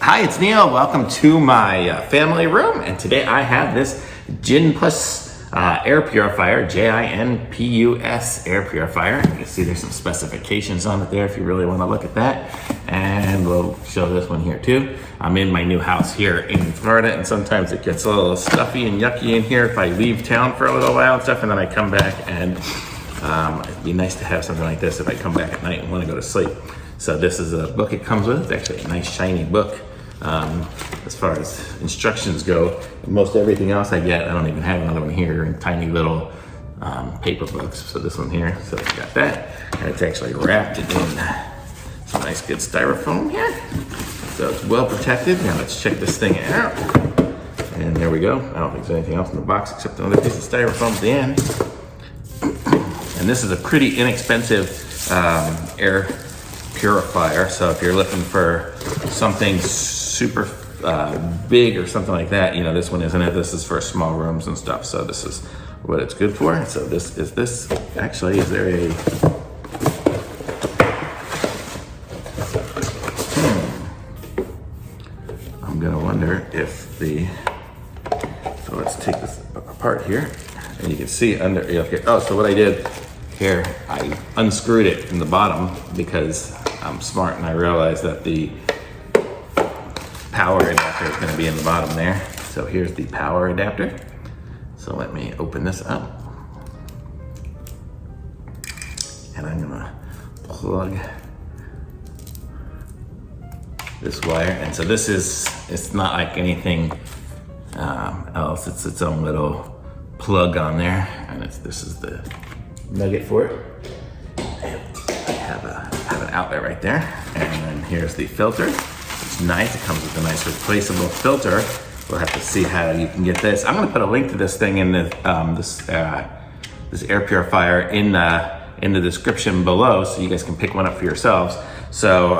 Hi, it's Neil. Welcome to my family room, and today I have this Jinpus air purifier, Jinpus air purifier. You can see there's some specifications on it there if you really want to look at that, and we'll show this one here too. I'm in my new house here in Florida, and sometimes it gets a little stuffy and yucky in here if I leave town for a little while and stuff, and then I come back, and it'd be nice to have something like this if I come back at night and want to go to sleep. So this is a book it comes with. It's actually a nice shiny book. As far as instructions go, most everything else I get, I don't even have another one here in tiny little paper books. So this one here, so it's got that, and it's actually wrapped in some nice good styrofoam here. So it's well protected. Now let's check this thing out. And there we go. I don't think there's anything else in the box except another piece of styrofoam at the end. And this is a pretty inexpensive air purifier. So if you're looking for something super big or something like that, you know, this one isn't it. This is for small rooms and stuff. So this is what it's good for. So this actually, is there a I'm gonna wonder if so let's take this apart here, and you can see under okay. Oh, so what I did here, I unscrewed it from the bottom because I'm smart and I realized that the power adapter is going to be in the bottom there. So here's the power adapter. So let me open this up, and I'm going to plug this wire. And so this is, it's not like anything else. It's its own little plug on there, and this is the nugget for it. And I have an outlet right there, and then here's the filter. It's nice. It comes with a nice replaceable filter. We'll have to see how you can get this. I'm going to put a link to this thing in the this air purifier in the description below, so you guys can pick one up for yourselves. So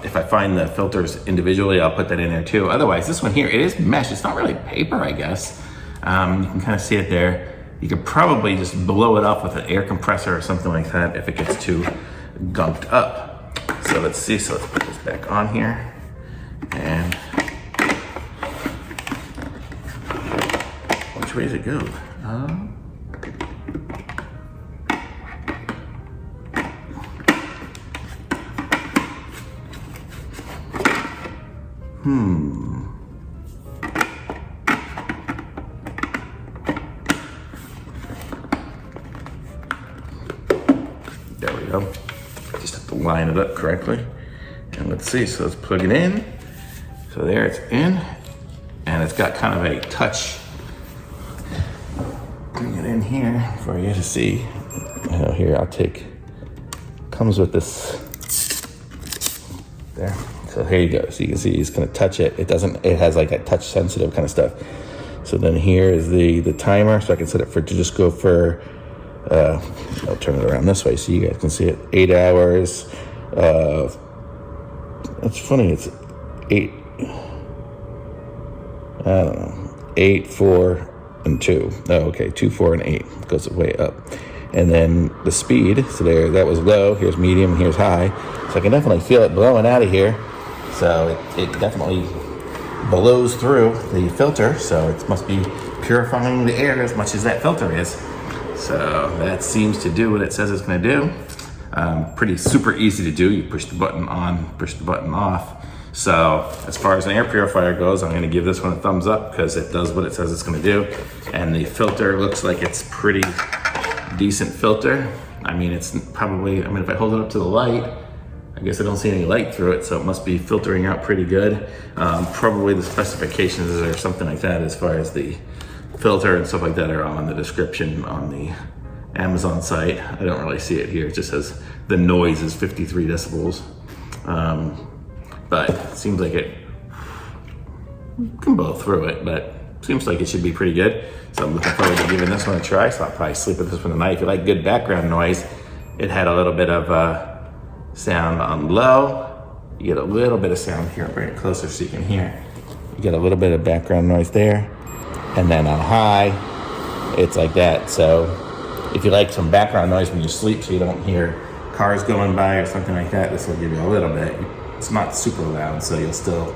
if I find the filters individually, I'll put that in there too. Otherwise, this one here, it is mesh. It's not really paper, I guess. You can kind of see it there. You could probably just blow it up with an air compressor or something like that if it gets too gunked up. So let's see. So let's put this back on here. And which way does it go? There we go. Just have to line it up correctly. And let's see, so let's plug it in. So there it's in, and it's got kind of a touch. Bring it in here for you to see. Here, I'll take, comes with this, there. So here you go. So you can see he's gonna touch it. It has like a touch sensitive kind of stuff. So then here is the timer. So I can set it to just go for, I'll turn it around this way so you guys can see it. 8 hours. It's funny, it's 8, I don't know, 8, 4, and 2. Oh, okay, 2, 4, and 8. It goes way up. And then the speed, so there, that was low. Here's medium, here's high. So I can definitely feel it blowing out of here. So it definitely blows through the filter. So it must be purifying the air as much as that filter is. So that seems to do what it says it's going to do. Pretty super easy to do. You push the button on, push the button off. So as far as an air purifier goes, I'm going to give this one a thumbs up because it does what it says it's going to do. And the filter looks like it's pretty decent filter. I mean, it's probably, if I hold it up to the light, I guess I don't see any light through it, so it must be filtering out pretty good. Probably the specifications or something like that as far as the filter and stuff like that are on the description on the Amazon site. I don't really see it here. It just says the noise is 53 decibels. But it seems like it can blow through it, but seems like it should be pretty good. So I'm looking forward to giving this one a try. So I'll probably sleep with this one tonight. If you like good background noise, it had a little bit of sound on low. You get a little bit of sound here. I'll bring it closer so you can hear. You get a little bit of background noise there. And then on high, it's like that. So if you like some background noise when you sleep so you don't hear cars going by or something like that, this will give you a little bit. It's not super loud, so you'll still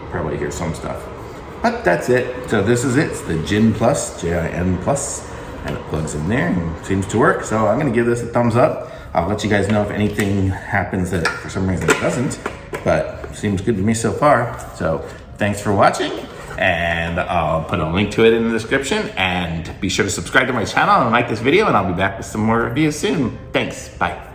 probably hear some stuff. But that's it. So this is it. It's the Jinpus, Jin Plus, and it plugs in there and seems to work. So I'm gonna give this a thumbs up. I'll let you guys know if anything happens that for some reason it doesn't, but seems good to me so far. So thanks for watching, and I'll put a link to it in the description, and be sure to subscribe to my channel and like this video, and I'll be back with some more reviews soon. Thanks, bye.